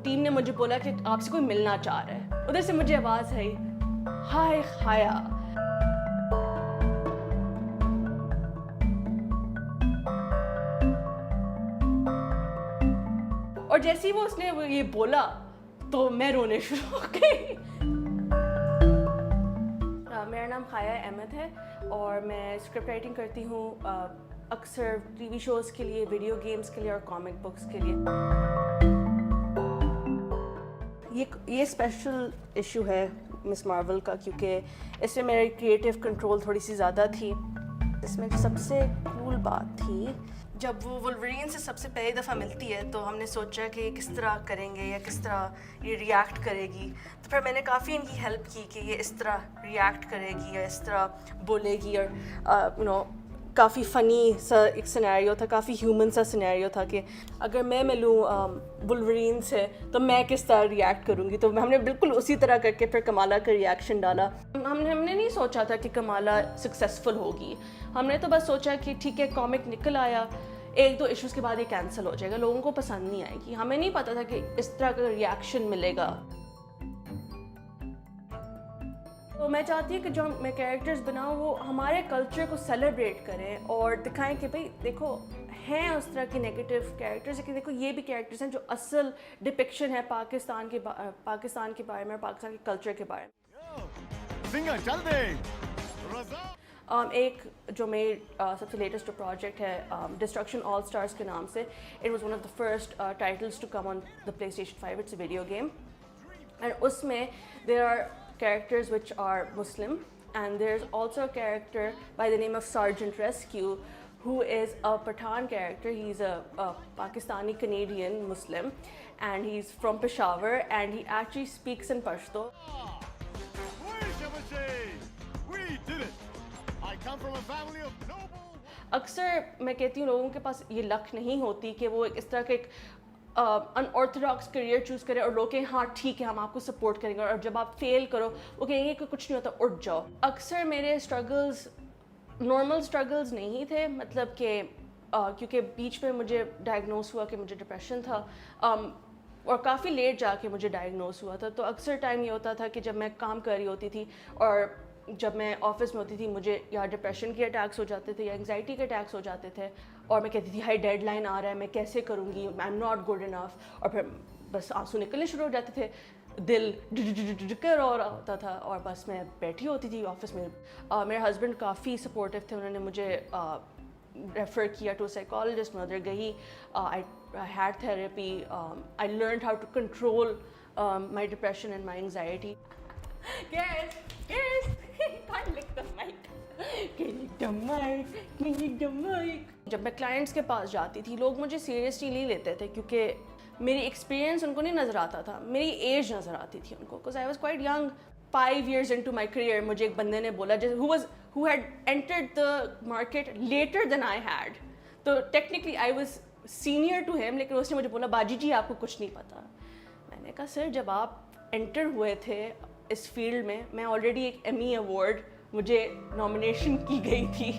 Team نے مجھے بولا کہ آپ سے کوئی ملنا چاہ رہا ہے. ادھر سے مجھے آواز آئی, ہائے خایا. اور جیسے ہی وہ اس نے یہ بولا تو میں رونے شروع ہو گئی. میرا نام خایا احمد ہے اور میں اسکرپٹ رائٹنگ کرتی ہوں اکثر ٹی وی شوز کے لیے, ویڈیو گیمز کے لیے اور کامک بکس کے لیے. یہ اسپیشل ایشو ہے مس مارول کا, کیونکہ اس میں میری کریٹیو کنٹرول تھوڑی سی زیادہ تھی. اس میں جو سب سے کول بات تھی, جب وہ ولورین سے سب سے پہلی دفعہ ملتی ہے تو ہم نے سوچا کہ کس طرح کریں گے یا کس طرح یہ ریئیکٹ کرے گی. تو پھر میں نے کافی ان کی ہیلپ کی کہ یہ اس طرح ریئیکٹ کرے گی یا اس طرح بولے گی, اور کافی فنی سا ایک سینیریو تھا, کافی ہیومن سا سینیریو تھا کہ اگر میں ملوں ولورین سے تو میں کس طرح ریئیکٹ کروں گی. تو ہم نے بالکل اسی طرح کر کے پھر کمالا کا ریئیکشن ڈالا. ہم نے نہیں سوچا تھا کہ کمالا سکسیزفل ہوگی. ہم نے تو بس سوچا کہ ٹھیک ہے, کامک نکل آیا, 1-2 ایشوز کے بعد یہ کینسل ہو جائے گا, لوگوں کو پسند نہیں آئے گی. ہمیں نہیں پتا تھا کہ اس طرح کا ریئیکشن ملے گا. تو میں چاہتی ہوں کہ جو میں کیریکٹرز بناؤں وہ ہمارے کلچر کو سیلیبریٹ کریں اور دکھائیں کہ بھئی دیکھو ہیں اس طرح کی نیگیٹو کیریکٹرز, کہ دیکھو یہ بھی کیریکٹرز ہیں جو اصل ڈپکشن ہے پاکستان کے بارے میں اور پاکستان کے کلچر کے بارے میں. ایک جو میری سب سے لیٹسٹ پروجیکٹ ہے ڈسٹرکشن آل اسٹارز کے نام سے, it was one of the first titles to come on the PlayStation 5. It's a video game and اس میں there are characters which are Muslim, and there's also a character by the name of Sergeant Rescue who is a Pathan character. He's a Pakistani Canadian Muslim and he's from Peshawar and he actually speaks in Pashto. We did it. I come from a family of noble. اکثر میں کہتی ہوں لوگوں کے پاس یہ لک نہیں ہوتی کہ وہ اس طرح کے ایک ان آرتھوڈاکس کریئر چوز کرے اور لوگ کہیں ہاں ٹھیک ہے ہم آپ کو سپورٹ کریں گے, اور جب آپ فیل کرو وہ کہیں گے کہ کچھ نہیں ہوتا, اٹھ جاؤ. اکثر میرے اسٹرگلز نارمل اسٹرگلز نہیں تھے, مطلب کہ کیونکہ بیچ میں مجھے ڈائگنوز ہوا کہ مجھے ڈپریشن تھا اور کافی لیٹ جا کے مجھے ڈائگنوز ہوا تھا. تو اکثر ٹائم یہ ہوتا تھا کہ جب میں کام کر رہی ہوتی تھی اور جب میں آفس میں ہوتی تھی مجھے یا ڈپریشن کے اٹیکس ہو جاتے تھے یا انگزائٹی کے اٹیکس ہو جاتے تے, اور میں کہتی تھی ہائی ڈیڈ لائن آ رہا ہے, میں کیسے کروں گی, I am not good enough, اور پھر بس آنسو نکلنے شروع ہو جاتے تھے, دل ڈکر ہو رہا ہوتا تھا, اور بس میں بیٹھی ہوتی تھی آفس میں. میرے ہسبینڈ کافی سپورٹیو تھے, انہوں نے مجھے ریفر کیا ٹو سائیکالوجسٹ. میں ادھر گئی, I had therapy, I learned how to control my depression and my anxiety. جب میں کلائنٹس کے پاس جاتی تھی لوگ مجھے سیریسلی نہیں لیتے تھے کیونکہ میری ایکسپیرینس ان کو نہیں نظر آتا تھا, میری ایج نظر آتی تھی ان کو, because I was quite young. 5 years into my career مجھے ایک بندے نے بولا who had entered the market later than I had, تو technically I was senior to him, لیکن اس نے مجھے بولا باجی جی آپ کو کچھ نہیں پتا. میں نے کہا سر جب آپ انٹر ہوئے تھے اس فیلڈ میں آلریڈی ایک ایمی ایوارڈ مجھے نامینیشن کی گئی تھی.